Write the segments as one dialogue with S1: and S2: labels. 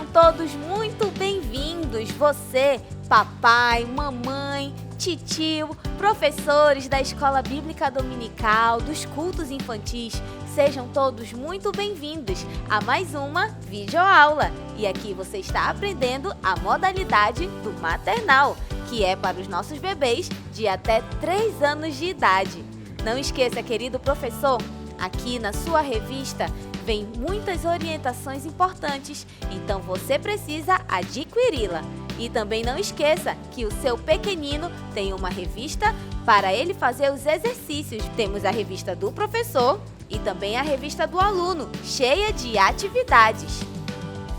S1: Sejam todos muito bem-vindos, você, papai, mamãe, titio, professores da Escola Bíblica Dominical, dos cultos infantis. Sejam todos muito bem-vindos a mais uma videoaula. E aqui você está aprendendo a modalidade do maternal, que é para os nossos bebês de até 3 anos de idade. Não esqueça, querido professor, aqui na sua revista vem muitas orientações importantes, então você precisa adquiri-la. E também não esqueça que o seu pequenino tem uma revista para ele fazer os exercícios. Temos a revista do professor e também a revista do aluno, cheia de atividades.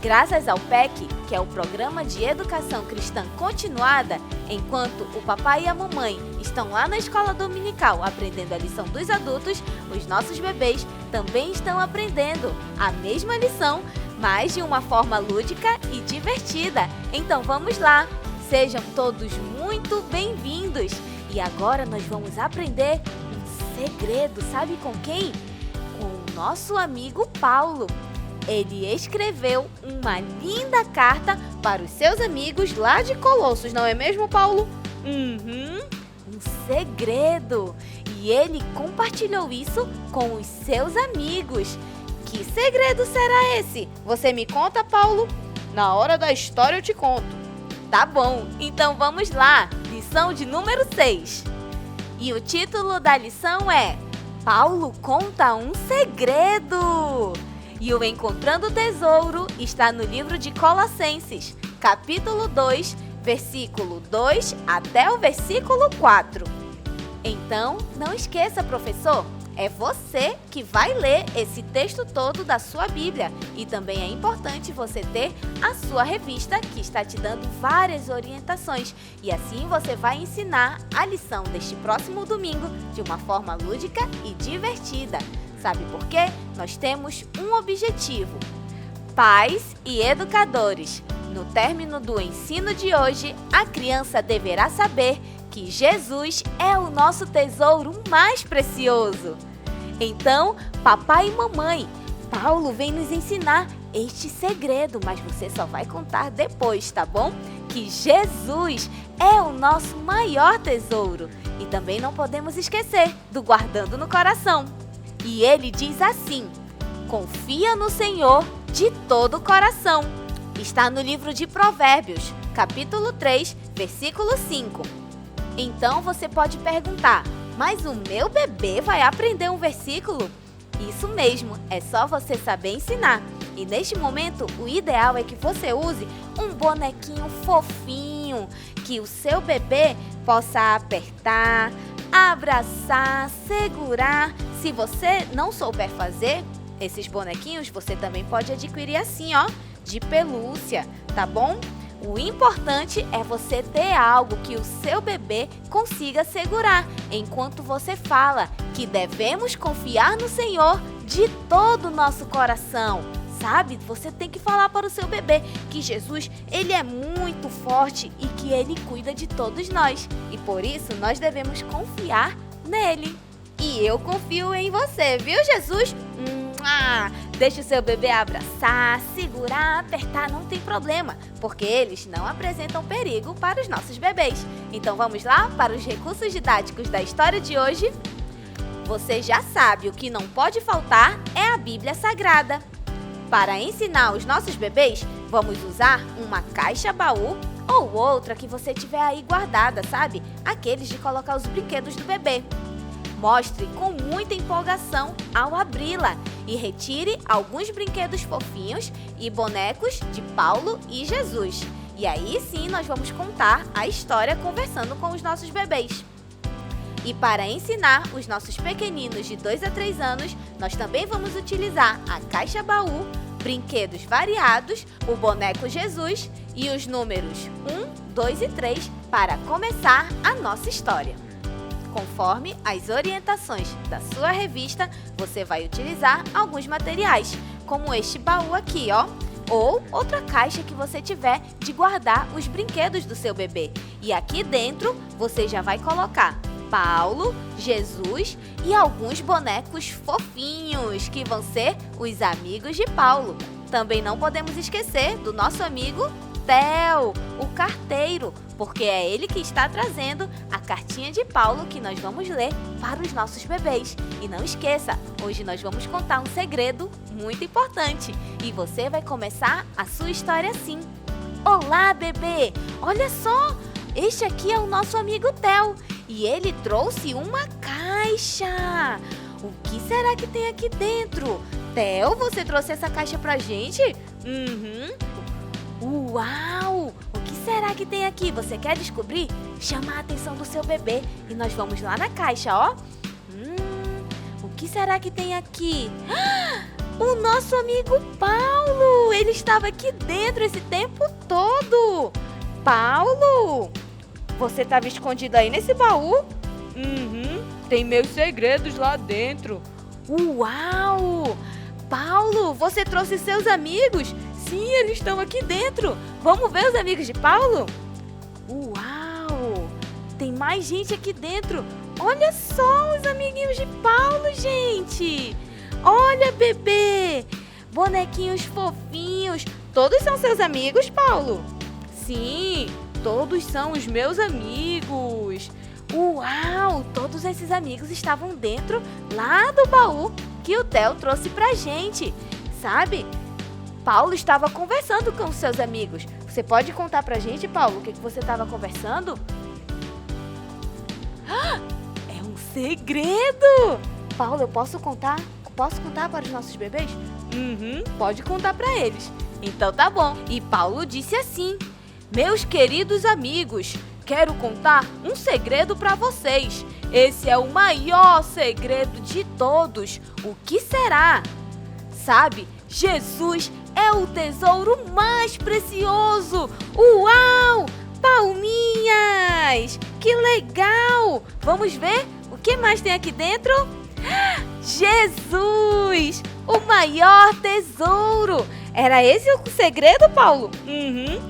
S1: Graças ao PEC, que é o Programa de Educação Cristã Continuada, enquanto o papai e a mamãe estão lá na escola dominical aprendendo a lição dos adultos, os nossos bebês também estão aprendendo a mesma lição, mas de uma forma lúdica e divertida. Então vamos lá! Sejam todos muito bem-vindos! E agora nós vamos aprender um segredo, sabe com quem? Com o nosso amigo Paulo. Ele escreveu uma linda carta para os seus amigos lá de Colossos, não é mesmo, Paulo? Um segredo! E ele compartilhou isso com os seus amigos. Que segredo será esse? Você me conta, Paulo? Na hora da história eu te conto. Tá bom, então vamos lá. Lição de número 6. E o título da lição é Paulo conta um segredo. E o Encontrando o Tesouro está no livro de Colossenses, capítulo 2, versículo 2 até o versículo 4. Então, não esqueça, professor, é você que vai ler esse texto todo da sua Bíblia. E também é importante você ter a sua revista, que está te dando várias orientações. E assim você vai ensinar a lição deste próximo domingo de uma forma lúdica e divertida. Sabe por quê? Nós temos um objetivo. Pais e educadores, no término do ensino de hoje, a criança deverá saber que Jesus é o nosso tesouro mais precioso. Então, papai e mamãe, Paulo vem nos ensinar este segredo, mas você só vai contar depois, tá bom? Que Jesus é o nosso maior tesouro. E também não podemos esquecer do guardando no coração. E ele diz assim: confia no Senhor de todo o coração. Está no livro de Provérbios, capítulo 3, versículo 5. Então você pode perguntar, mas o meu bebê vai aprender um versículo? Isso mesmo, é só você saber ensinar. E neste momento, o ideal é que você use um bonequinho fofinho, que o seu bebê possa apertar, abraçar, segurar. Se você não souber fazer esses bonequinhos, você também pode adquirir assim, ó, de pelúcia, tá bom? O importante é você ter algo que o seu bebê consiga segurar, enquanto você fala que devemos confiar no Senhor de todo o nosso coração. Sabe? Você tem que falar para o seu bebê que Jesus, ele é muito forte e que ele cuida de todos nós. E por isso nós devemos confiar nele. E eu confio em você, viu, Jesus? Deixa o seu bebê abraçar, segurar, apertar, não tem problema, porque eles não apresentam perigo para os nossos bebês. Então vamos lá para os recursos didáticos da história de hoje? Você já sabe, o que não pode faltar é a Bíblia Sagrada. Para ensinar os nossos bebês, vamos usar uma caixa baú ou outra que você tiver aí guardada, sabe? Aqueles de colocar os brinquedos do bebê. Mostre com muita empolgação ao abri-la e retire alguns brinquedos fofinhos e bonecos de Paulo e Jesus. E aí sim nós vamos contar a história conversando com os nossos bebês. E para ensinar os nossos pequeninos de 2 a 3 anos, nós também vamos utilizar a caixa baú, brinquedos variados, o boneco Jesus e os números 1, 2 e 3 para começar a nossa história. Conforme as orientações da sua revista, você vai utilizar alguns materiais, como este baú aqui, ó, ou outra caixa que você tiver de guardar os brinquedos do seu bebê. E aqui dentro você já vai colocar Paulo, Jesus e alguns bonecos fofinhos, que vão ser os amigos de Paulo. Também não podemos esquecer do nosso amigo Theo, o carteiro, porque é ele que está trazendo a cartinha de Paulo que nós vamos ler para os nossos bebês. E não esqueça, hoje nós vamos contar um segredo muito importante e você vai começar a sua história assim. Olá, bebê! Olha só, este aqui é o nosso amigo Theo e ele trouxe uma caixa. O que será que tem aqui dentro? Theo, você trouxe essa caixa pra gente? Uau! O que será que tem aqui? Você quer descobrir? Chama a atenção do seu bebê e nós vamos lá na caixa, ó. O que será que tem aqui? O nosso amigo Paulo! Ele estava aqui dentro esse tempo todo! Paulo! Você estava escondido aí nesse baú? Tem meus segredos lá dentro. Uau! Paulo, você trouxe seus amigos? Sim, eles estão aqui dentro. Vamos ver os amigos de Paulo? Uau! Tem mais gente aqui dentro. Olha só os amiguinhos de Paulo, gente! Olha, bebê! Bonequinhos fofinhos. Todos são seus amigos, Paulo? Sim, todos são os meus amigos. Uau! Todos esses amigos estavam dentro lá do baú que o Theo trouxe pra gente. Sabe? Paulo estava conversando com os seus amigos. Você pode contar pra gente, Paulo, o que você estava conversando? É um segredo! Paulo, eu posso contar? Posso contar para os nossos bebês? Pode contar para eles. Então tá bom. E Paulo disse assim: meus queridos amigos, quero contar um segredo para vocês. Esse é o maior segredo de todos. O que será? Sabe, Jesus é o tesouro mais precioso. Uau! Palminhas! Que legal! Vamos ver o que mais tem aqui dentro? Jesus! O maior tesouro! Era esse o segredo, Paulo?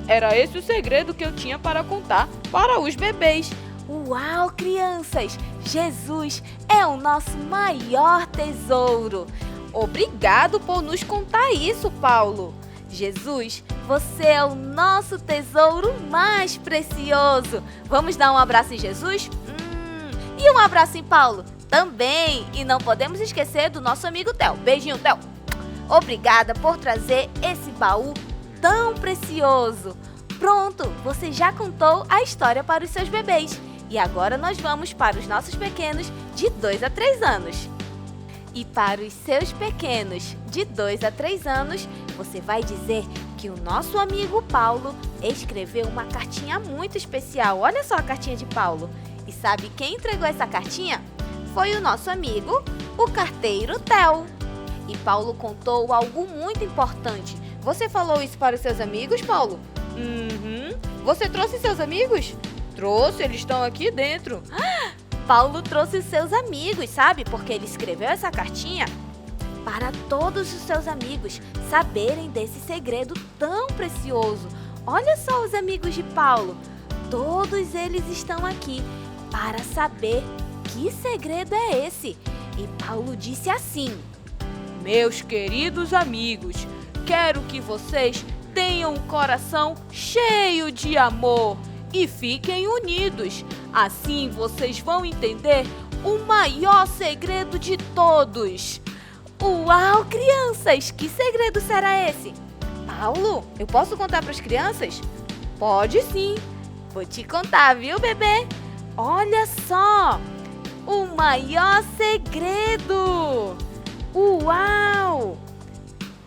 S1: Era esse o segredo que eu tinha para contar para os bebês. Uau, crianças! Jesus é o nosso maior tesouro. Obrigado por nos contar isso, Paulo. Jesus, você é o nosso tesouro mais precioso. Vamos dar um abraço em Jesus? E um abraço em Paulo? Também. E não podemos esquecer do nosso amigo Theo. Beijinho, Theo. Obrigada por trazer esse baú tão precioso. Pronto, você já contou a história para os seus bebês. E agora nós vamos para os nossos pequenos de 2 a 3 anos. E para os seus pequenos de 2 a 3 anos, você vai dizer que o nosso amigo Paulo escreveu uma cartinha muito especial. Olha só a cartinha de Paulo. E sabe quem entregou essa cartinha? Foi o nosso amigo, o carteiro Theo. E Paulo contou algo muito importante. Você falou isso para os seus amigos, Paulo? Você trouxe seus amigos? Trouxe, eles estão aqui dentro. Paulo trouxe os seus amigos, sabe? Porque ele escreveu essa cartinha para todos os seus amigos saberem desse segredo tão precioso. Olha só os amigos de Paulo. Todos eles estão aqui para saber que segredo é esse. E Paulo disse assim: meus queridos amigos, quero que vocês tenham um coração cheio de amor e fiquem unidos. Assim vocês vão entender o maior segredo de todos. Uau, crianças! Que segredo será esse? Paulo, eu posso contar para as crianças? Pode sim. Vou te contar, viu, bebê? Olha só! O maior segredo! Uau!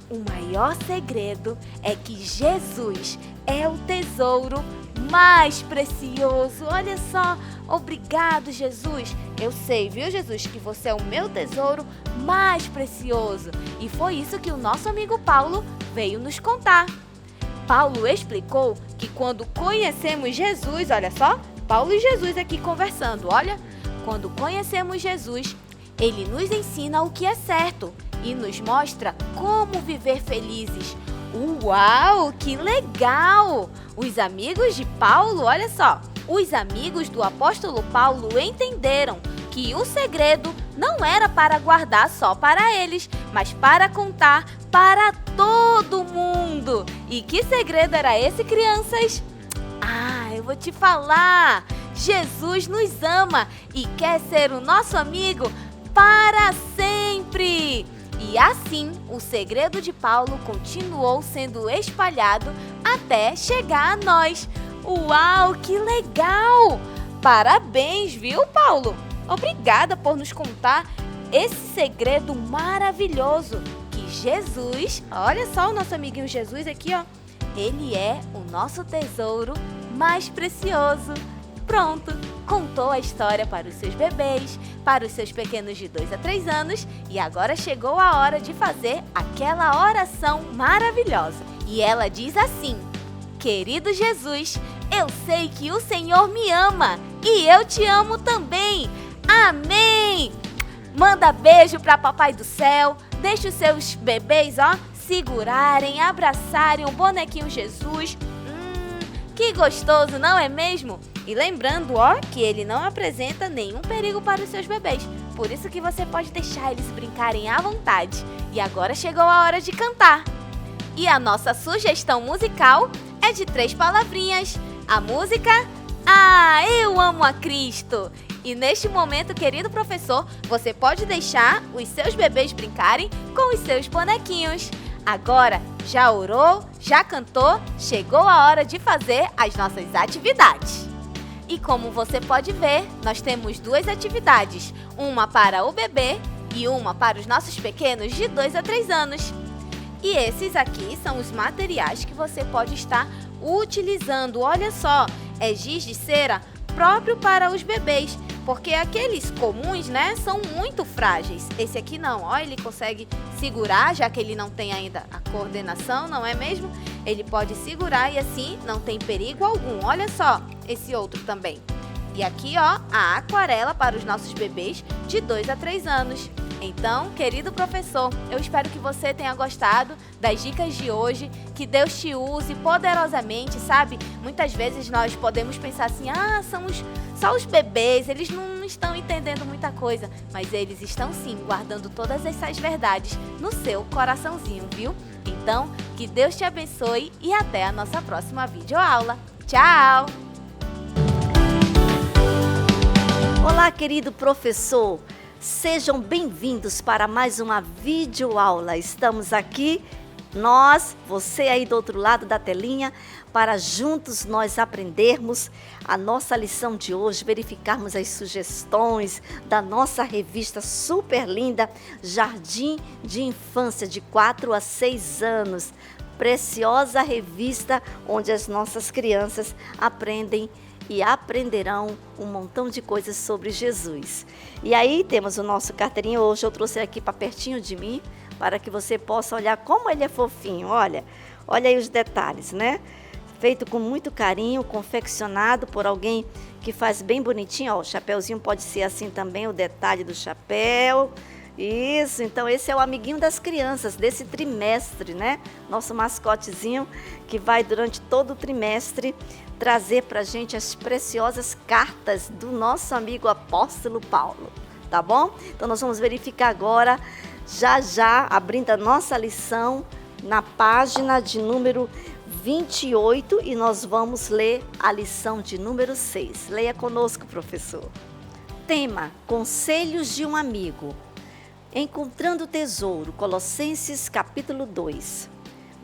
S1: O maior segredo é que Jesus é o tesouro mais precioso. Olha só, obrigado, Jesus. Eu sei, viu, Jesus, que você é o meu tesouro mais precioso. E foi isso que o nosso amigo Paulo veio nos contar. Paulo explicou que quando conhecemos Jesus, olha só, Paulo e Jesus aqui conversando, olha. Quando conhecemos Jesus, ele nos ensina o que é certo e nos mostra como viver felizes. Uau, que legal! Os amigos de Paulo, olha só, os amigos do apóstolo Paulo entenderam que o segredo não era para guardar só para eles, mas para contar para todo mundo. E que segredo era esse, crianças? Eu vou te falar. Jesus nos ama e quer ser o nosso amigo para sempre. E assim, o segredo de Paulo continuou sendo espalhado até chegar a nós. Uau, que legal! Parabéns, viu, Paulo? Obrigada por nos contar esse segredo maravilhoso que Jesus, olha só o nosso amiguinho Jesus aqui, ó. Ele é o nosso tesouro mais precioso. Pronto, contou a história para os seus bebês, para os seus pequenos de 2 a 3 anos e agora chegou a hora de fazer aquela oração maravilhosa. E ela diz assim: Querido Jesus, eu sei que o Senhor me ama e eu te amo também. Amém! Manda beijo para Papai do Céu, deixa os seus bebês, segurarem, abraçarem o bonequinho Jesus. Que gostoso, não é mesmo? E lembrando, que ele não apresenta nenhum perigo para os seus bebês. Por isso que você pode deixar eles brincarem à vontade. E agora chegou a hora de cantar. E a nossa sugestão musical é de 3 palavrinhas. A música, eu amo a Cristo. E neste momento, querido professor, você pode deixar os seus bebês brincarem com os seus bonequinhos. Agora, já orou, já cantou, chegou a hora de fazer as nossas atividades. E como você pode ver, nós temos 2 atividades, uma para o bebê e uma para os nossos pequenos de 2 a 3 anos. E esses aqui são os materiais que você pode estar utilizando. Olha só, é giz de cera próprio para os bebês, porque aqueles comuns, são muito frágeis. Esse aqui não, ele consegue segurar, já que ele não tem ainda a coordenação, não é mesmo? Ele pode segurar e assim não tem perigo algum. Olha só, esse outro também. E aqui, a aquarela para os nossos bebês de 2 a 3 anos. Então, querido professor, eu espero que você tenha gostado das dicas de hoje, que Deus te use poderosamente, sabe? Muitas vezes nós podemos pensar assim, são só os bebês, eles não estão entendendo muita coisa, mas eles estão sim guardando todas essas verdades no seu coraçãozinho, viu? Então, que Deus te abençoe e até a nossa próxima videoaula. Tchau!
S2: Olá, querido professor! Sejam bem-vindos para mais uma videoaula. Estamos aqui, você aí do outro lado da telinha, para juntos nós aprendermos a nossa lição de hoje, verificarmos as sugestões da nossa revista super linda, Jardim de Infância, de 4 a 6 anos. Preciosa revista onde as nossas crianças aprendem e aprenderão um montão de coisas sobre Jesus. E aí temos o nosso carteirinho. Hoje eu trouxe aqui para pertinho de mim, para que você possa olhar como ele é fofinho. Olha aí os detalhes, Feito com muito carinho, confeccionado por alguém que faz bem bonitinho. O chapéuzinho pode ser assim também, o detalhe do chapéu. Isso, então esse é o amiguinho das crianças desse trimestre, Nosso mascotezinho que vai durante todo o trimestre trazer para a gente as preciosas cartas do nosso amigo apóstolo Paulo, tá bom? Então nós vamos verificar agora, já abrindo a nossa lição na página de número 28 e nós vamos ler a lição de número 6. Leia conosco, professor. Tema: Conselhos de um amigo. Encontrando o tesouro, Colossenses capítulo 2.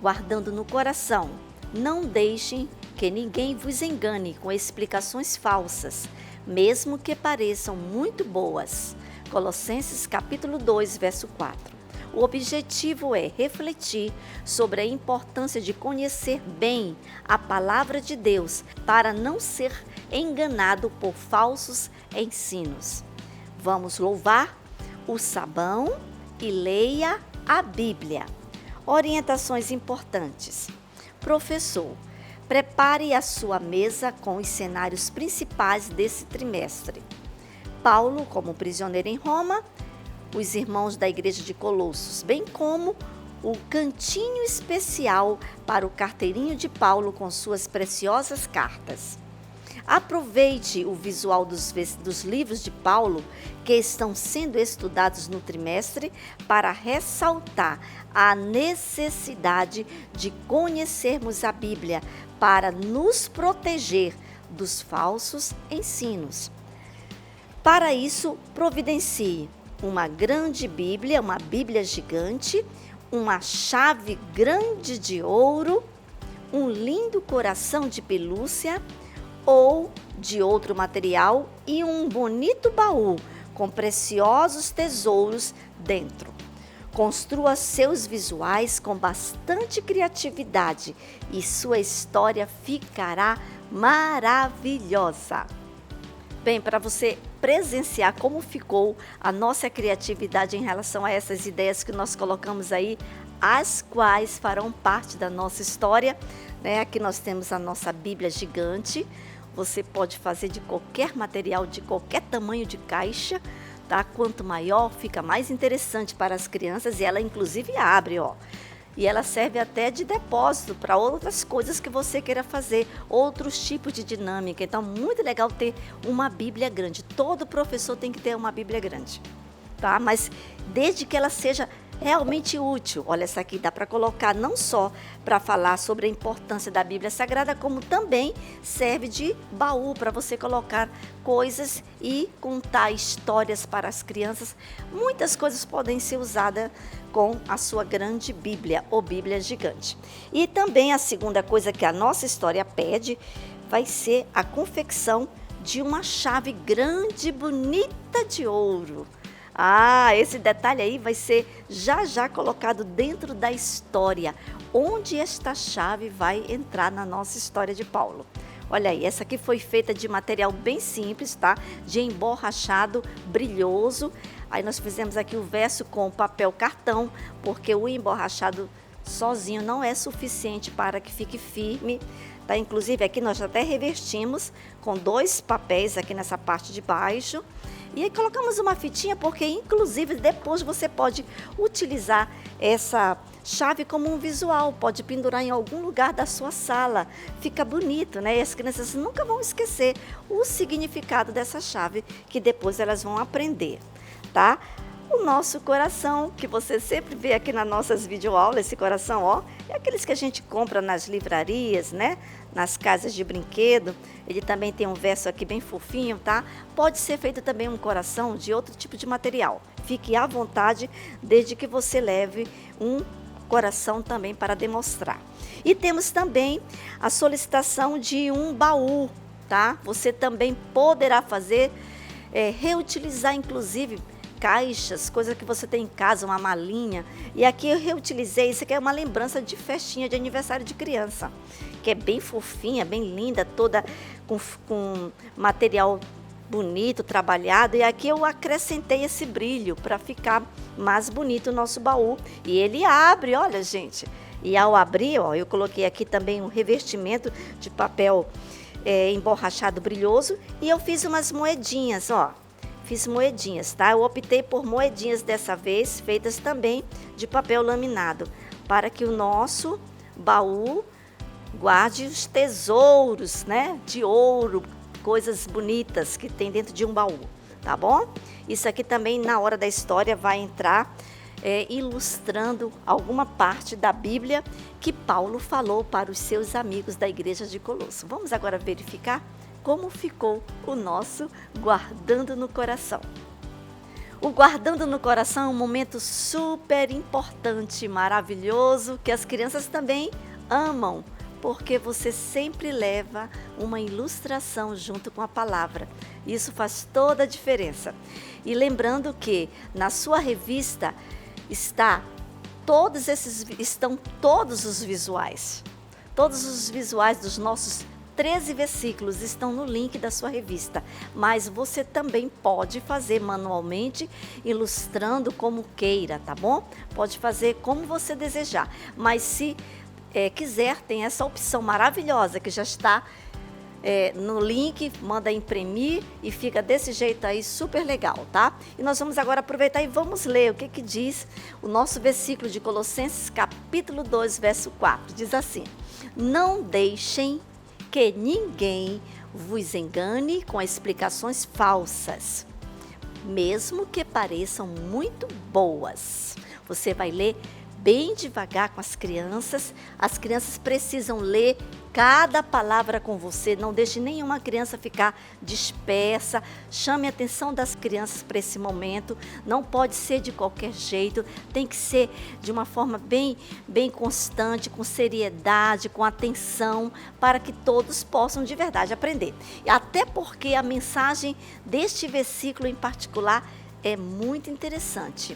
S2: Guardando no coração, não deixem que ninguém vos engane com explicações falsas, mesmo que pareçam muito boas. Colossenses capítulo 2, verso 4. O objetivo é refletir sobre a importância de conhecer bem a palavra de Deus para não ser enganado por falsos ensinos. Vamos louvar o sabão e leia a Bíblia. Orientações importantes. Professor, prepare a sua mesa com os cenários principais desse trimestre. Paulo como prisioneiro em Roma, os irmãos da igreja de Colossos, bem como o cantinho especial para o carteirinho de Paulo com suas preciosas cartas. Aproveite o visual dos livros de Paulo que estão sendo estudados no trimestre para ressaltar a necessidade de conhecermos a Bíblia para nos proteger dos falsos ensinos. Para isso, providencie uma grande Bíblia, uma Bíblia gigante, uma chave grande de ouro, um lindo coração de pelúcia ou de outro material e um bonito baú com preciosos tesouros dentro. Construa seus visuais com bastante criatividade e sua história ficará maravilhosa. Bem, para você presenciar como ficou a nossa criatividade em relação a essas ideias que nós colocamos aí, as quais farão parte da nossa história, né? Aqui nós temos a nossa Bíblia gigante. Você pode fazer de qualquer material, de qualquer tamanho de caixa, tá? Quanto maior, fica mais interessante para as crianças e ela inclusive abre, ó. E ela serve até de depósito para outras coisas que você queira fazer, outros tipos de dinâmica. Então, muito legal ter uma Bíblia grande. Todo professor tem que ter uma Bíblia grande, tá? Mas desde que ela seja realmente útil. Olha, essa aqui dá para colocar não só para falar sobre a importância da Bíblia Sagrada, como também serve de baú para você colocar coisas e contar histórias para as crianças. Muitas coisas podem ser usadas com a sua grande Bíblia ou Bíblia gigante. E também a segunda coisa que a nossa história pede vai ser a confecção de uma chave grande, bonita de ouro. Ah, esse detalhe aí vai ser já colocado dentro da história, onde esta chave vai entrar na nossa história de Paulo. Olha aí, essa aqui foi feita de material bem simples, tá? De emborrachado brilhoso. Aí nós fizemos aqui o verso com papel cartão, porque o emborrachado sozinho não é suficiente para que fique firme, tá? Inclusive aqui nós até revestimos com 2 papéis aqui nessa parte de baixo. E aí colocamos uma fitinha porque, inclusive, depois você pode utilizar essa chave como um visual, pode pendurar em algum lugar da sua sala. Fica bonito, né? E as crianças nunca vão esquecer o significado dessa chave, que depois elas vão aprender, tá? O nosso coração, que você sempre vê aqui nas nossas videoaulas, esse coração, ó, é aqueles que a gente compra nas livrarias, né? Nas casas de brinquedo. Ele também tem um verso aqui bem fofinho, tá? Pode ser feito também um coração de outro tipo de material. Fique à vontade, desde que você leve um coração também para demonstrar. E temos também a solicitação de um baú, tá? Você também poderá fazer, reutilizar inclusive caixas, coisas que você tem em casa, uma malinha. E aqui eu reutilizei, isso aqui é uma lembrança de festinha de aniversário de criança, que é bem fofinha, bem linda, toda com material bonito, trabalhado. E aqui eu acrescentei esse brilho para ficar mais bonito o nosso baú. E ele abre, olha, gente. E ao abrir, ó, eu coloquei aqui também um revestimento de papel emborrachado brilhoso. E eu fiz umas moedinhas, ó. Fiz moedinhas, tá? Eu optei por moedinhas dessa vez, feitas também de papel laminado, para que o nosso baú guarde os tesouros, né? De ouro, coisas bonitas que tem dentro de um baú, tá bom? Isso aqui também, na hora da história, vai entrar ilustrando alguma parte da Bíblia que Paulo falou para os seus amigos da igreja de Colosso. Vamos agora verificar como ficou o nosso Guardando no Coração. O Guardando no Coração é um momento super importante, maravilhoso, que as crianças também amam, porque você sempre leva uma ilustração junto com a palavra. Isso faz toda a diferença. E lembrando que na sua revista estão todos os visuais. Todos os visuais dos nossos 13 versículos estão no link da sua revista, mas você também pode fazer manualmente, ilustrando como queira, tá bom? Pode fazer como você desejar, mas se quiser, tem essa opção maravilhosa que já está no link, manda imprimir e fica desse jeito aí, super legal, tá? E nós vamos agora aproveitar e vamos ler o que diz o nosso versículo de Colossenses, capítulo 2, verso 4. Diz assim: não deixem que ninguém vos engane com explicações falsas, mesmo que pareçam muito boas. Você vai ler bem devagar com as crianças precisam ler cada palavra com você, não deixe nenhuma criança ficar dispersa, chame a atenção das crianças para esse momento, não pode ser de qualquer jeito, tem que ser de uma forma bem constante, com seriedade, com atenção, para que todos possam de verdade aprender. Até porque a mensagem deste versículo em particular é muito interessante.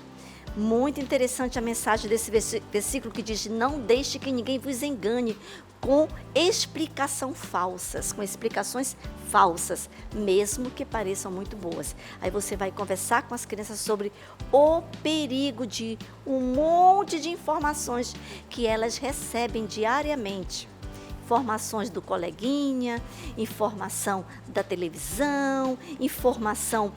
S2: Muito interessante a mensagem desse versículo que diz: não deixe que ninguém vos engane com explicações falsas, mesmo que pareçam muito boas. Aí você vai conversar com as crianças sobre o perigo de um monte de informações que elas recebem diariamente. Informações do coleguinha, informação da televisão, informação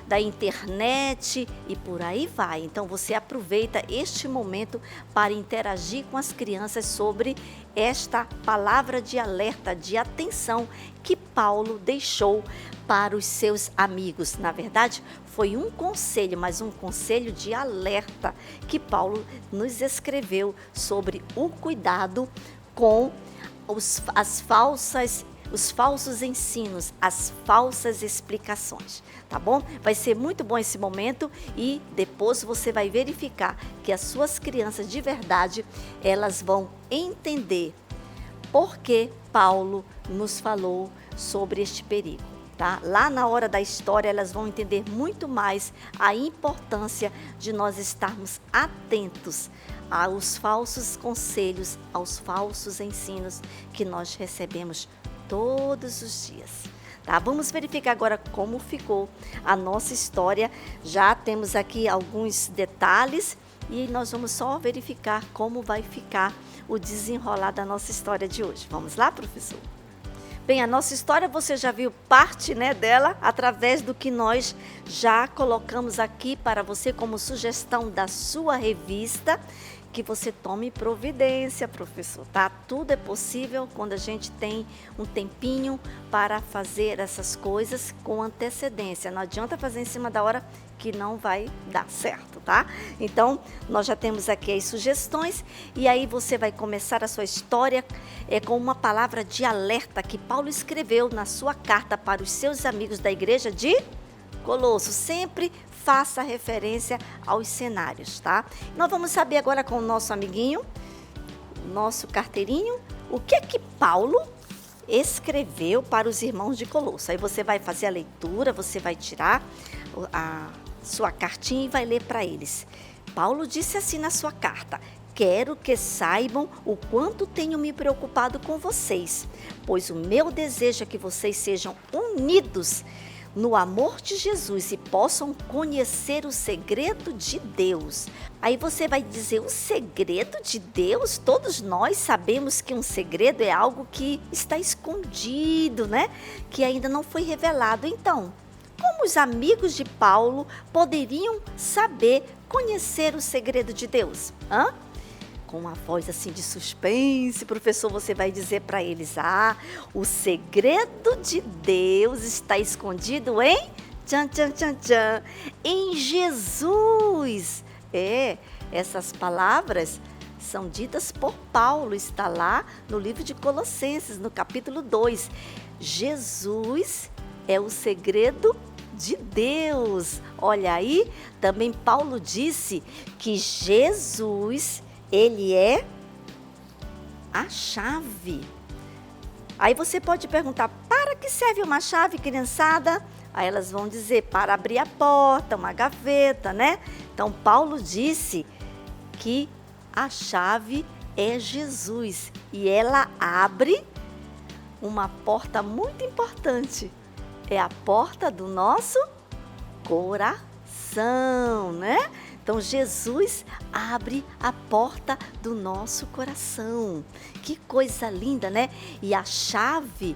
S2: da internet e por aí vai. Então você aproveita este momento para interagir com as crianças sobre esta palavra de alerta, de atenção que Paulo deixou para os seus amigos. Na verdade, foi um conselho, mas um conselho de alerta que Paulo nos escreveu sobre o cuidado com os falsos ensinos, as falsas explicações, tá bom? Vai ser muito bom esse momento e depois você vai verificar que as suas crianças de verdade, elas vão entender por que Paulo nos falou sobre este perigo. Tá? Lá na hora da história, elas vão entender muito mais a importância de nós estarmos atentos aos falsos conselhos, aos falsos ensinos que nós recebemos todos os dias. Tá? Vamos verificar agora como ficou a nossa história. Já temos aqui alguns detalhes e nós vamos só verificar como vai ficar o desenrolar da nossa história de hoje. Vamos lá, professor? Bem, a nossa história você já viu parte, dela através do que nós já colocamos aqui para você como sugestão da sua revista, que você tome providência, professor, tá? Tudo é possível quando a gente tem um tempinho para fazer essas coisas com antecedência. Não adianta fazer em cima da hora que não vai dar certo, tá? Então, nós já temos aqui as sugestões e aí você vai começar a sua história com uma palavra de alerta que Paulo escreveu na sua carta para os seus amigos da igreja de Colosso. Sempre faça referência aos cenários, tá? Nós vamos saber agora com o nosso amiguinho, nosso carteirinho, o que é que Paulo escreveu para os irmãos de Colosso. Aí você vai fazer a leitura, você vai tirar a sua cartinha e vai ler para eles. Paulo disse assim na sua carta: quero que saibam o quanto tenho me preocupado com vocês, pois o meu desejo é que vocês sejam unidos no amor de Jesus e possam conhecer o segredo de Deus. Aí você vai dizer: o segredo de Deus? Todos nós sabemos que um segredo é algo que está escondido, Que ainda não foi revelado. Então, como os amigos de Paulo poderiam saber, conhecer o segredo de Deus? Com uma voz assim de suspense, professor, você vai dizer para eles: o segredo de Deus está escondido em em Jesus. Essas palavras são ditas por Paulo, está lá no livro de Colossenses, no capítulo 2. Jesus é o segredo de Deus. Olha aí, também Paulo disse que Jesus, ele é a chave. Aí você pode perguntar: para que serve uma chave, criançada? Aí elas vão dizer: para abrir a porta, uma gaveta, Então Paulo disse que a chave é Jesus e ela abre uma porta muito importante. É a porta do nosso coração, Então, Jesus abre a porta do nosso coração. Que coisa linda, E a chave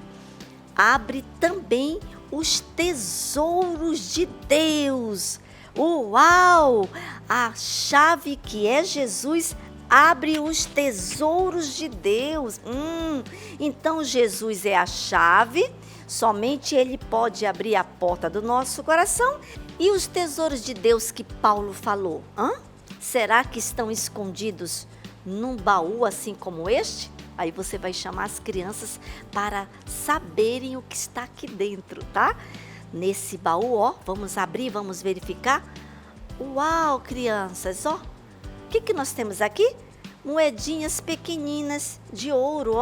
S2: abre também os tesouros de Deus. Uau! A chave que é Jesus abre os tesouros de Deus. Então Jesus é a chave, somente Ele pode abrir a porta do nosso coração. E os tesouros de Deus que Paulo falou, será que estão escondidos num baú assim como este? Aí você vai chamar as crianças para saberem o que está aqui dentro, tá? Nesse baú, vamos abrir, vamos verificar. Uau, crianças, o que nós temos aqui? Moedinhas pequeninas de ouro,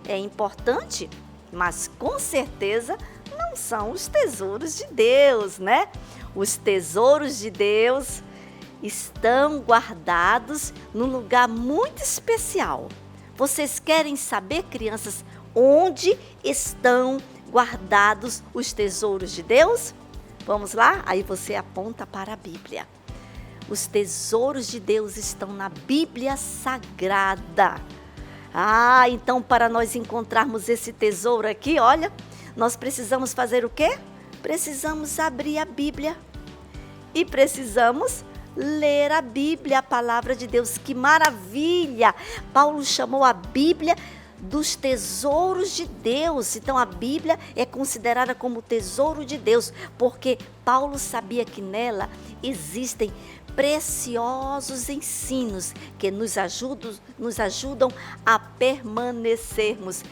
S2: É importante, mas com certeza não são os tesouros de Deus, né? Os tesouros de Deus estão guardados num lugar muito especial. Vocês querem saber, crianças, onde estão guardados os tesouros de Deus? Vamos lá? Aí você aponta para a Bíblia. Os tesouros de Deus estão na Bíblia Sagrada. Então para nós encontrarmos esse tesouro aqui, olha, nós precisamos fazer o quê? Precisamos abrir a Bíblia e precisamos ler a Bíblia, a palavra de Deus. Que maravilha! Paulo chamou a Bíblia dos tesouros de Deus. Então a Bíblia é considerada como tesouro de Deus, porque Paulo sabia que nela existem preciosos ensinos que nos ajudam a permanecermos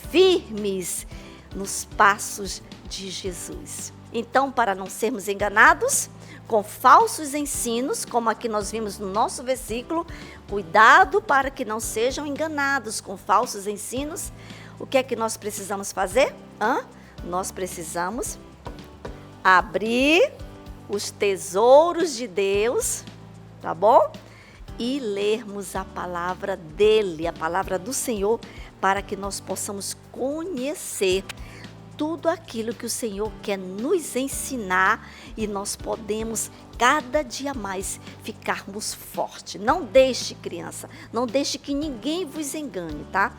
S2: firmes nos passos de Jesus. Então, para não sermos enganados com falsos ensinos, como aqui nós vimos no nosso versículo, cuidado para que não sejam enganados com falsos ensinos. O que é que nós precisamos fazer? Nós precisamos abrir os tesouros de Deus, tá bom? E lermos a palavra dele, a palavra do Senhor, para que nós possamos conhecer tudo aquilo que o Senhor quer nos ensinar e nós podemos cada dia mais ficarmos fortes. Não deixe, criança, não deixe que ninguém vos engane, tá?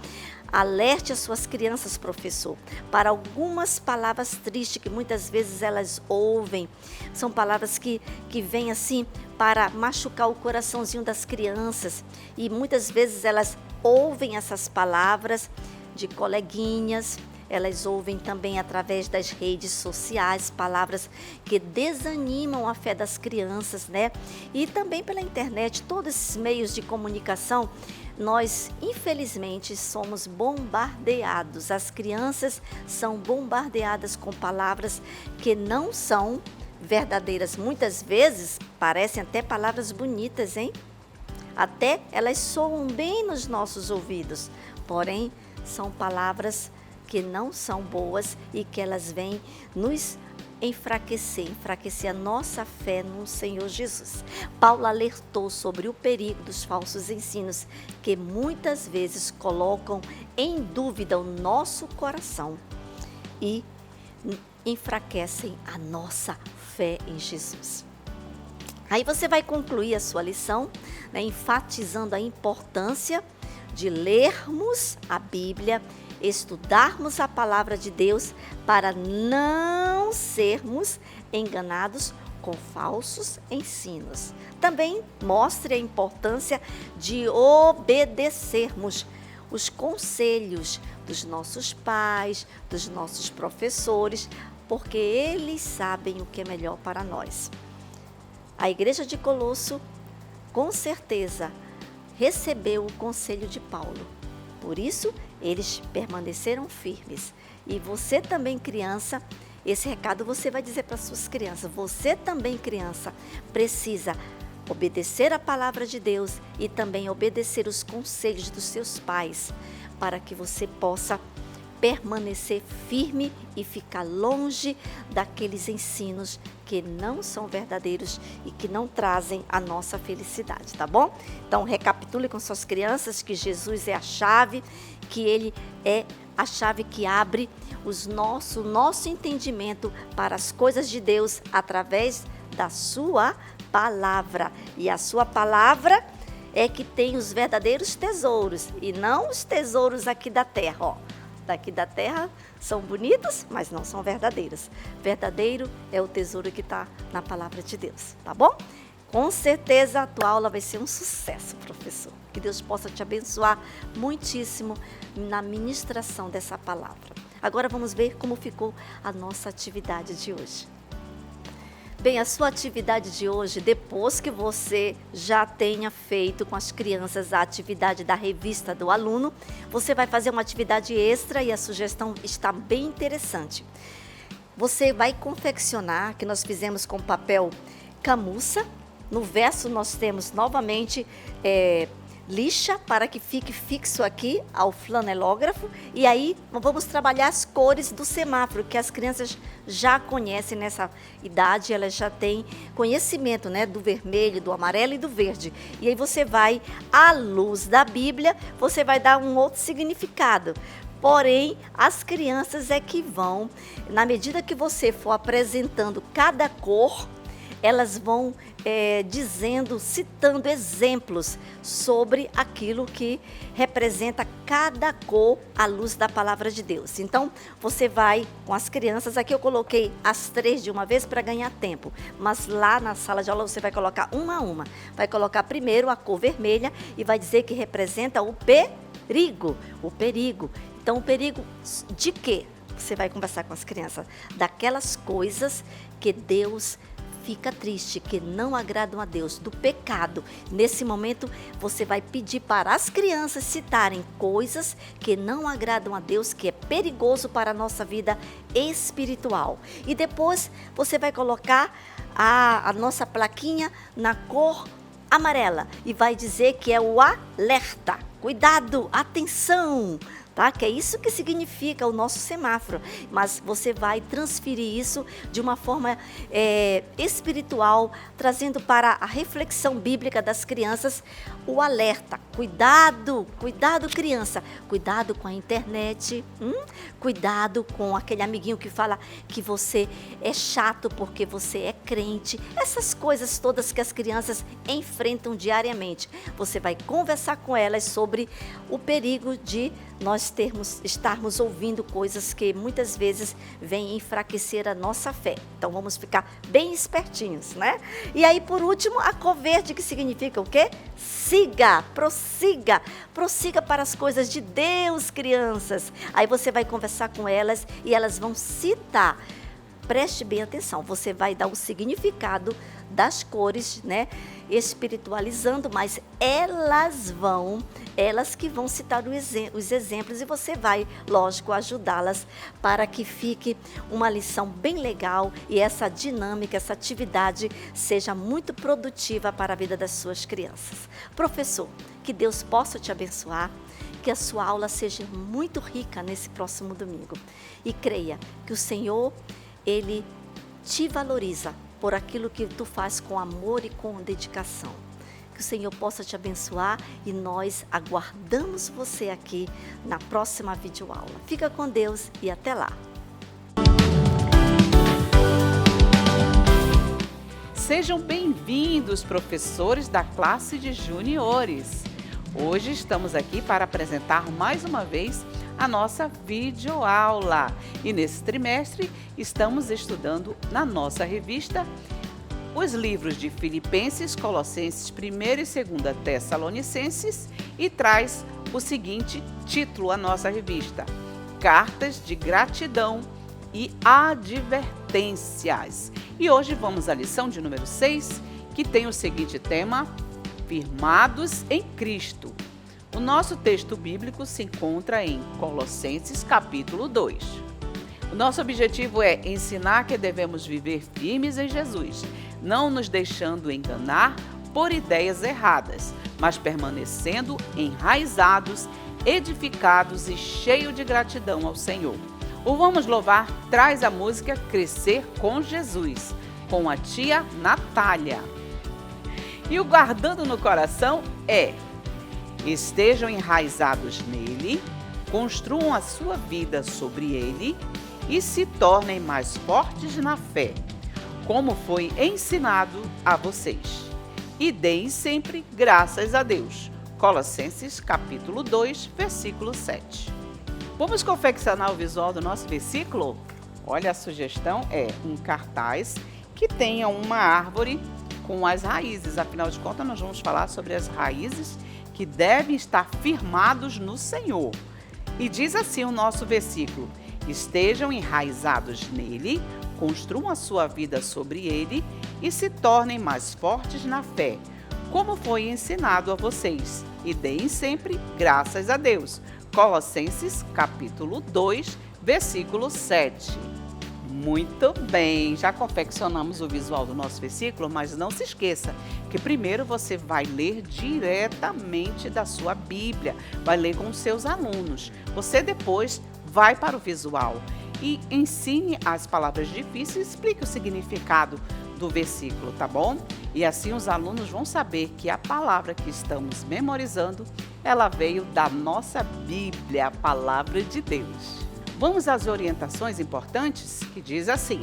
S2: Alerte as suas crianças, professor, para algumas palavras tristes que muitas vezes elas ouvem. São palavras que vêm assim para machucar o coraçãozinho das crianças. E muitas vezes elas ouvem essas palavras de coleguinhas, elas ouvem também através das redes sociais, palavras que desanimam a fé das crianças, né? E também pela internet, todos esses meios de comunicação, nós, infelizmente, somos bombardeados. As crianças são bombardeadas com palavras que não são verdadeiras. Muitas vezes, parecem até palavras bonitas, hein? Até elas soam bem nos nossos ouvidos, porém, são palavras que não são boas e que elas vêm nos enfraquecer a nossa fé no Senhor Jesus. Paulo alertou sobre o perigo dos falsos ensinos que muitas vezes colocam em dúvida o nosso coração e enfraquecem a nossa fé em Jesus. Aí você vai concluir a sua lição, né, enfatizando a importância de lermos a Bíblia, estudarmos a palavra de Deus para não sermos enganados com falsos ensinos. Também mostre a importância de obedecermos os conselhos dos nossos pais, dos nossos professores, porque eles sabem o que é melhor para nós. A igreja de Colosso, com certeza, recebeu o conselho de Paulo. Por isso, eles permaneceram firmes. E você também, criança, esse recado você vai dizer para suas crianças. Você também, criança, precisa obedecer a palavra de Deus e também obedecer os conselhos dos seus pais, para que você possa permanecer firme e ficar longe daqueles ensinos que não são verdadeiros e que não trazem a nossa felicidade, tá bom? Então, recapitule com suas crianças que Jesus é a chave, que Ele é a chave que abre o nosso entendimento para as coisas de Deus através da sua palavra. E a sua palavra é que tem os verdadeiros tesouros e não os tesouros aqui da terra, ó. Daqui da terra são bonitos, mas não são verdadeiros. Verdadeiro é o tesouro que está na palavra de Deus, tá bom? Com certeza a tua aula vai ser um sucesso, professor. Que Deus possa te abençoar muitíssimo na ministração dessa palavra. Agora vamos ver como ficou a nossa atividade de hoje. Bem, a sua atividade de hoje, depois que você já tenha feito com as crianças a atividade da revista do aluno, você vai fazer uma atividade extra e a sugestão está bem interessante. Você vai confeccionar, que nós fizemos com papel camurça. No verso nós temos novamente lixa para que fique fixo aqui ao flanelógrafo. E aí vamos trabalhar as cores do semáforo, que as crianças já conhecem nessa idade, elas já têm conhecimento, né, do vermelho, do amarelo e do verde. E aí você vai, à luz da Bíblia, você vai dar um outro significado. Porém, as crianças é que vão, na medida que você for apresentando cada cor, elas vão dizendo, citando exemplos sobre aquilo que representa cada cor à luz da palavra de Deus. Então, você vai com as crianças, aqui eu coloquei as 3 de uma vez para ganhar tempo, mas lá na sala de aula você vai colocar uma a uma. Vai colocar primeiro a cor vermelha e vai dizer que representa o perigo. O perigo. Então, o perigo de quê? Você vai conversar com as crianças daquelas coisas que Deus fica triste, que não agradam a Deus, do pecado. Nesse momento, você vai pedir para as crianças citarem coisas que não agradam a Deus, que é perigoso para a nossa vida espiritual. E depois, você vai colocar a nossa plaquinha na cor amarela e vai dizer que é o alerta. Cuidado, atenção! Tá? Que é isso que significa o nosso semáforo, mas você vai transferir isso de uma forma espiritual, trazendo para a reflexão bíblica das crianças o alerta. Cuidado, cuidado criança, cuidado com a internet, cuidado com aquele amiguinho que fala que você é chato porque você é crente, essas coisas todas que as crianças enfrentam diariamente. Você vai conversar com elas sobre o perigo de nós estarmos ouvindo coisas que muitas vezes vêm enfraquecer a nossa fé. Então vamos ficar bem espertinhos, né? E aí, por último, a cor verde, que significa o quê? Siga, prossiga para as coisas de Deus, crianças. Aí você vai conversar com elas e elas vão citar. Preste bem atenção, você vai dar o significado das cores, né? Espiritualizando, mas elas que vão citar os exemplos e você vai, lógico, ajudá-las para que fique uma lição bem legal e essa dinâmica, essa atividade seja muito produtiva para a vida das suas crianças. Professor, que Deus possa te abençoar, que a sua aula seja muito rica nesse próximo domingo. E creia que o Senhor, Ele te valoriza por aquilo que tu faz com amor e com dedicação. Que o Senhor possa te abençoar e nós aguardamos você aqui na próxima videoaula. Fica com Deus e até lá.
S3: Sejam bem-vindos, professores da classe de juniores. Hoje estamos aqui para apresentar mais uma vez a nossa videoaula. E nesse trimestre estamos estudando na nossa revista os livros de Filipenses, Colossenses, 1ª e 2ª Tessalonicenses e traz o seguinte título à nossa revista: Cartas de Gratidão e Advertências. E hoje vamos à lição de número 6, que tem o seguinte tema: Firmados em Cristo. O nosso texto bíblico se encontra em Colossenses capítulo 2. O nosso objetivo é ensinar que devemos viver firmes em Jesus, não nos deixando enganar por ideias erradas, mas permanecendo enraizados, edificados e cheios de gratidão ao Senhor. O Vamos Louvar traz a música Crescer com Jesus, com a tia Natália. E o guardando no coração é: estejam enraizados nele, construam a sua vida sobre ele e se tornem mais fortes na fé, como foi ensinado a vocês. E deem sempre graças a Deus. Colossenses capítulo 2, versículo 7. Vamos confeccionar o visual do nosso versículo? Olha, a sugestão é um cartaz que tenha uma árvore com as raízes. Afinal de contas, nós vamos falar sobre as raízes que devem estar firmados no Senhor. E diz assim o nosso versículo: estejam enraizados nele, construam a sua vida sobre ele e se tornem mais fortes na fé, como foi ensinado a vocês, e deem sempre graças a Deus. Colossenses capítulo 2, versículo 7. Muito bem, já confeccionamos o visual do nosso versículo, mas não se esqueça que primeiro você vai ler diretamente da sua Bíblia, vai ler com os seus alunos. Você depois vai para o visual e ensine as palavras difíceis e explique o significado do versículo, tá bom? E assim os alunos vão saber que a palavra que estamos memorizando, ela veio da nossa Bíblia, a palavra de Deus. Vamos às orientações importantes, que diz assim: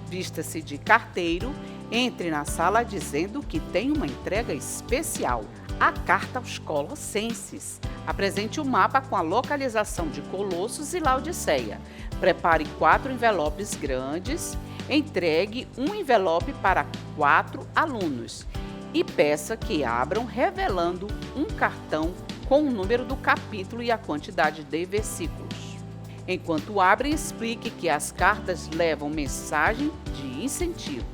S3: vista-se de carteiro, entre na sala dizendo que tem uma entrega especial, a carta aos Colossenses. Apresente o mapa com a localização de Colossos e Laodiceia. Prepare 4 envelopes grandes, entregue um envelope para 4 alunos e peça que abram revelando um cartão com o número do capítulo e a quantidade de versículos. Enquanto abrem, explique que as cartas levam mensagem de incentivo.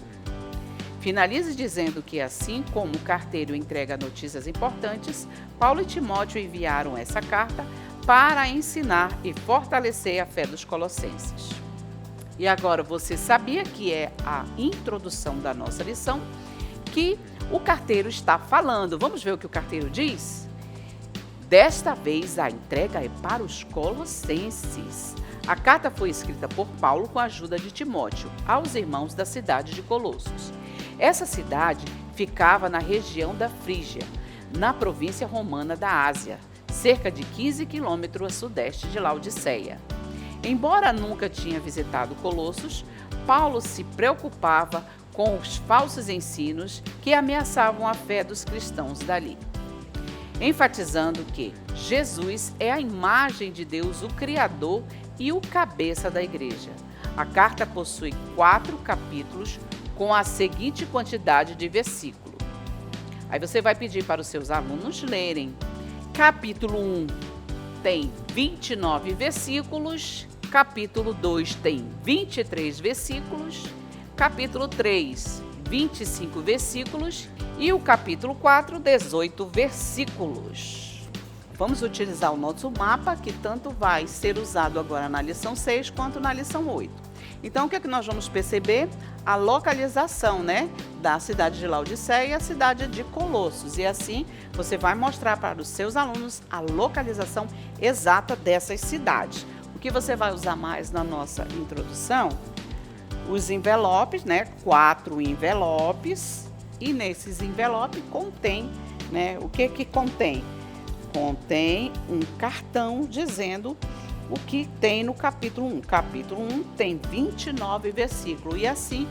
S3: Finalize dizendo que, assim como o carteiro entrega notícias importantes, Paulo e Timóteo enviaram essa carta para ensinar e fortalecer a fé dos colossenses. E agora você sabia que é a introdução da nossa lição que o carteiro está falando. Vamos ver o que o carteiro diz? Desta vez, a entrega é para os colossenses. A carta foi escrita por Paulo com a ajuda de Timóteo, aos irmãos da cidade de Colossos. Essa cidade ficava na região da Frígia, na província romana da Ásia, cerca de 15 quilômetros a sudeste de Laodiceia. Embora nunca tinha visitado Colossos, Paulo se preocupava com os falsos ensinos que ameaçavam a fé dos cristãos dali, enfatizando que Jesus é a imagem de Deus, o Criador e o cabeça da igreja. A carta possui 4 capítulos com a seguinte quantidade de versículos. Aí você vai pedir para os seus alunos lerem. Capítulo 1 tem 29 versículos, capítulo 2 tem 23 versículos, capítulo 3, 25 versículos e o capítulo 4, 18 versículos. Vamos utilizar o nosso mapa, que tanto vai ser usado agora na lição 6 quanto na lição 8. Então, o que é que nós vamos perceber? A localização, da cidade de Laodiceia e a cidade de Colossos. E assim, você vai mostrar para os seus alunos a localização exata dessas cidades. O que você vai usar mais na nossa introdução? Os envelopes, 4 envelopes. E nesses envelopes contém, o que contém? Contém um cartão dizendo o que tem no capítulo 1. Capítulo 1 tem 29 versículos e assim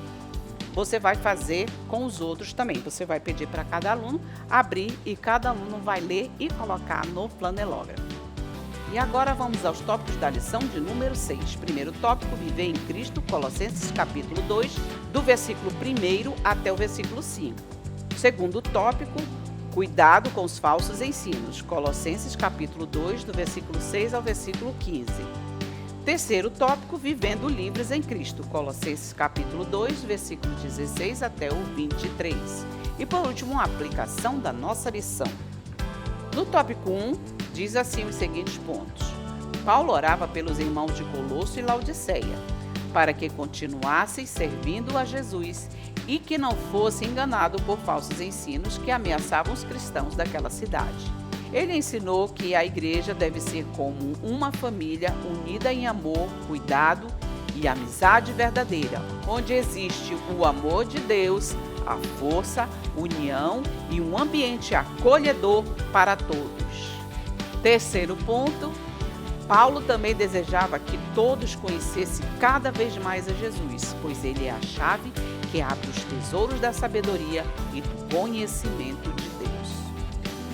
S3: você vai fazer com os outros também. Você vai pedir para cada aluno abrir e cada aluno vai ler e colocar no flanelógrafo. E agora vamos aos tópicos da lição de número 6. Primeiro tópico, viver em Cristo, Colossenses capítulo 2, do versículo 1 até o versículo 5. Segundo tópico, cuidado com os falsos ensinos, Colossenses capítulo 2, do versículo 6 ao versículo 15. Terceiro tópico, vivendo livres em Cristo, Colossenses capítulo 2, versículo 16 até o 23. E por último, a aplicação da nossa lição. No tópico 1, diz assim os seguintes pontos. Paulo orava pelos irmãos de Colosso e Laodiceia, para que continuassem servindo a Jesus e que não fosse enganado por falsos ensinos que ameaçavam os cristãos daquela cidade. Ele ensinou que a igreja deve ser como uma família unida em amor, cuidado e amizade verdadeira, onde existe o amor de Deus, a força, união e um ambiente acolhedor para todos. Terceiro ponto, Paulo também desejava que todos conhecessem cada vez mais a Jesus, pois ele é a chave que abre os tesouros da sabedoria e do conhecimento de Deus.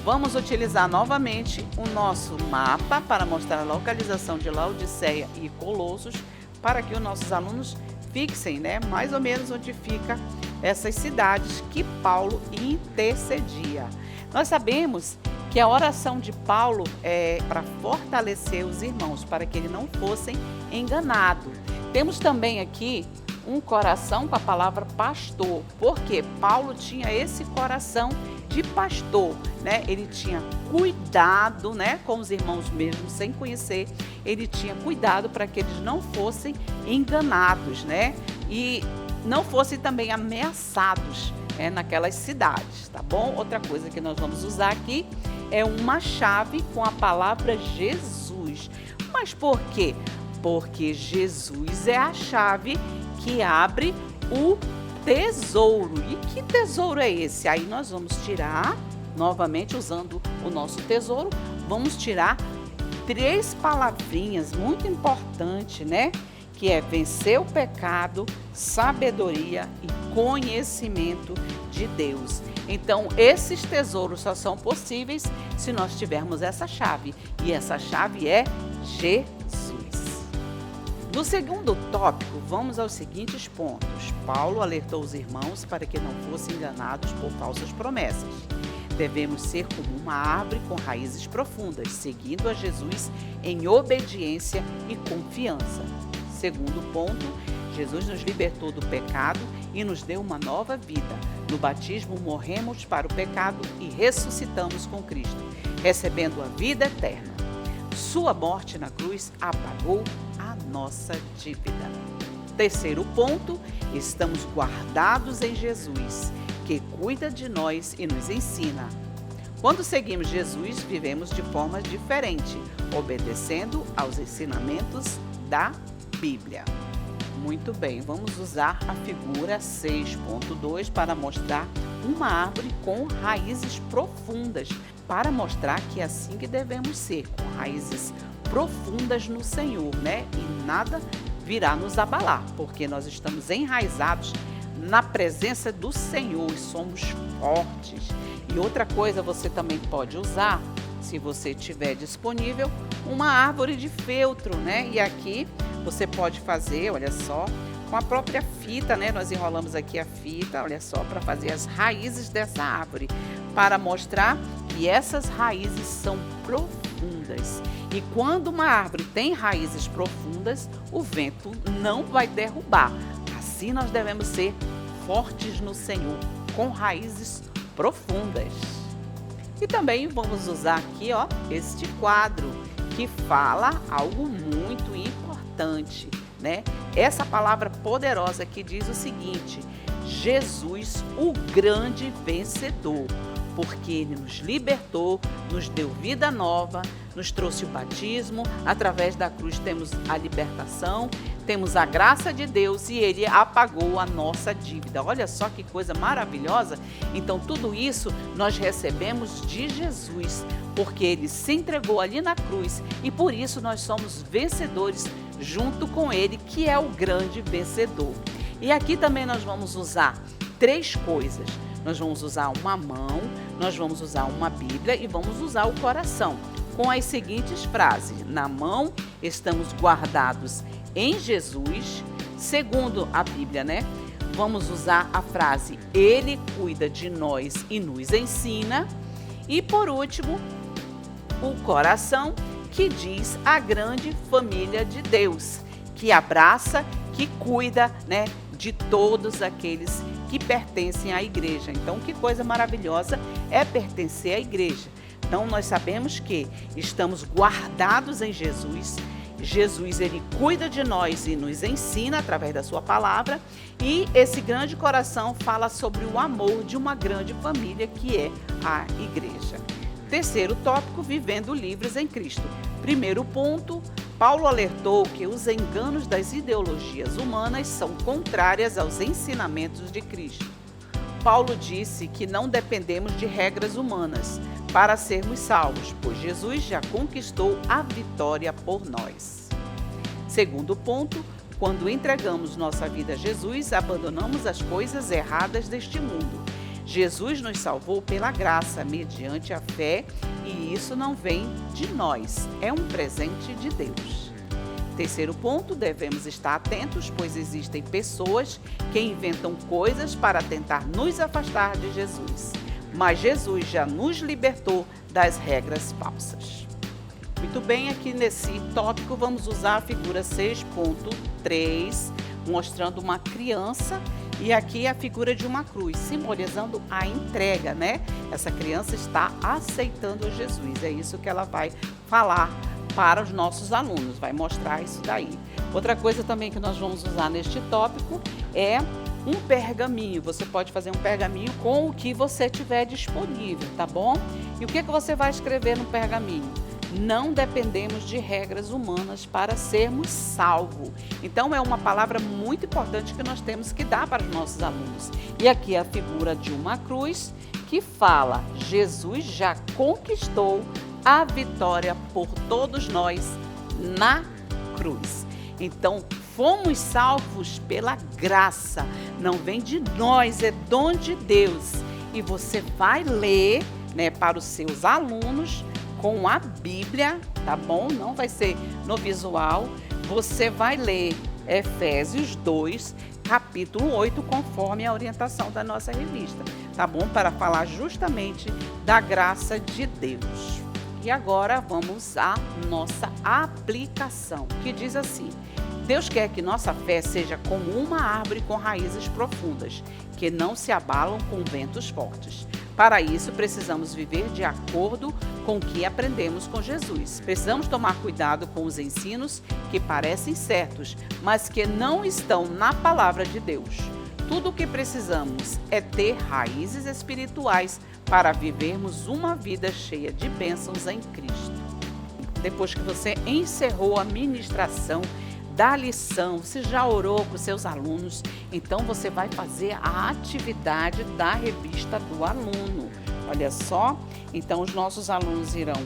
S3: Vamos utilizar novamente o nosso mapa para mostrar a localização de Laodiceia e Colossos, para que os nossos alunos fixem, mais ou menos onde fica essas cidades que Paulo intercedia. Nós sabemos que a oração de Paulo é para fortalecer os irmãos, para que eles não fossem enganados. Temos também aqui um coração com a palavra pastor, porque Paulo tinha esse coração de pastor, né? Ele tinha cuidado, né, com os irmãos mesmo sem conhecer, ele tinha cuidado para que eles não fossem enganados, né? E não fossem também ameaçados naquelas cidades, tá bom? Outra coisa que nós vamos usar aqui é uma chave com a palavra Jesus. Mas por quê? Porque Jesus é a chave que abre o tesouro. E que tesouro é esse? Aí nós vamos tirar, novamente usando o nosso tesouro, vamos tirar 3 palavrinhas muito importantes, né? Que é vencer o pecado, sabedoria e conhecimento de Deus. Então, esses tesouros só são possíveis se nós tivermos essa chave. E essa chave é Jesus. No segundo tópico, vamos aos seguintes pontos. Paulo alertou os irmãos para que não fossem enganados por falsas promessas. Devemos ser como uma árvore com raízes profundas, seguindo a Jesus em obediência e confiança. Segundo ponto, Jesus nos libertou do pecado e nos deu uma nova vida. No batismo, morremos para o pecado e ressuscitamos com Cristo, recebendo a vida eterna. Sua morte na cruz apagou a nossa dívida. Terceiro ponto, estamos guardados em Jesus, que cuida de nós e nos ensina. Quando seguimos Jesus, vivemos de forma diferente, obedecendo aos ensinamentos da Bíblia. Muito bem, vamos usar a figura 6.2 para mostrar uma árvore com raízes profundas, para mostrar que é assim que devemos ser, com raízes profundas no Senhor, né? E nada virá nos abalar, porque nós estamos enraizados na presença do Senhor e somos fortes. E outra coisa, você também pode usar, se você tiver disponível, uma árvore de feltro, né? E aqui você pode fazer, olha só, com a própria fita, né? Nós enrolamos aqui a fita, olha só, para fazer as raízes dessa árvore, para mostrar que essas raízes são profundas. E quando uma árvore tem raízes profundas, o vento não vai derrubar. Assim nós devemos ser fortes no Senhor, com raízes profundas. E também vamos usar aqui, ó, este quadro que fala algo muito importante, né? Essa palavra poderosa que diz o seguinte: Jesus, o grande vencedor, porque Ele nos libertou, nos deu vida nova, nos trouxe o batismo, através da cruz temos a libertação, temos a graça de Deus e Ele apagou a nossa dívida. Olha só que coisa maravilhosa! Então tudo isso nós recebemos de Jesus, porque Ele se entregou ali na cruz e por isso nós somos vencedores junto com Ele, que é o grande vencedor. E aqui também nós vamos usar 3 coisas. Nós vamos usar uma mão, nós vamos usar uma Bíblia e vamos usar o coração, com as seguintes frases: na mão estamos guardados em Jesus, segundo a Bíblia, né? Vamos usar a frase Ele cuida de nós e nos ensina, e por último, o coração, que diz a grande família de Deus, que abraça, que cuida, né, de todos aqueles que pertencem à igreja. Então, que coisa maravilhosa é pertencer à igreja. Então, nós sabemos que estamos guardados em Jesus. Jesus, Ele cuida de nós e nos ensina através da sua palavra. E esse grande coração fala sobre o amor de uma grande família, que é a igreja. Terceiro tópico, vivendo livres em Cristo. Primeiro ponto, Paulo alertou que os enganos das ideologias humanas são contrárias aos ensinamentos de Cristo. Paulo disse que não dependemos de regras humanas para sermos salvos, pois Jesus já conquistou a vitória por nós. Segundo ponto, quando entregamos nossa vida a Jesus, abandonamos as coisas erradas deste mundo. Jesus nos salvou pela graça, mediante a fé, e isso não vem de nós, é um presente de Deus. Terceiro ponto, devemos estar atentos, pois existem pessoas que inventam coisas para tentar nos afastar de Jesus. Mas Jesus já nos libertou das regras falsas. Muito bem, aqui nesse tópico vamos usar a figura 6.3, mostrando uma criança, e aqui a figura de uma cruz, simbolizando a entrega, né? Essa criança está aceitando Jesus, é isso que ela vai falar para os nossos alunos, vai mostrar isso daí. Outra coisa também que nós vamos usar neste tópico é um pergaminho. Você pode fazer um pergaminho com o que você tiver disponível, tá bom? E o que você vai escrever no pergaminho? Não dependemos de regras humanas para sermos salvos. Então é uma palavra muito importante que nós temos que dar para os nossos alunos. E aqui a figura de uma cruz que fala: Jesus já conquistou a vitória por todos nós na cruz. Então, fomos salvos pela graça, não vem de nós, é dom de Deus. E você vai ler, né, para os seus alunos com a Bíblia, tá bom? Não vai ser no visual. Você vai ler Efésios 2, capítulo 8, conforme a orientação da nossa revista, tá bom? Para falar justamente da graça de Deus. E agora vamos à nossa aplicação, que diz assim: Deus quer que nossa fé seja como uma árvore com raízes profundas, que não se abalam com ventos fortes. Para isso, precisamos viver de acordo com o que aprendemos com Jesus. Precisamos tomar cuidado com os ensinos que parecem certos, mas que não estão na palavra de Deus. Tudo o que precisamos é ter raízes espirituais para vivermos uma vida cheia de bênçãos em Cristo. Depois que você encerrou a ministração da lição, você já orou com seus alunos, então você vai fazer a atividade da revista do aluno. Olha só, então os nossos alunos irão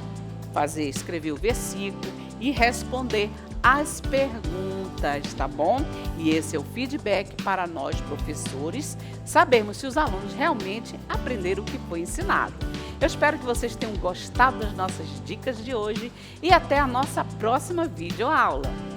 S3: escrever o versículo e responder as perguntas, tá bom? E esse é o feedback para nós, professores, sabermos se os alunos realmente aprenderam o que foi ensinado. Eu espero que vocês tenham gostado das nossas dicas de hoje e até a nossa próxima videoaula.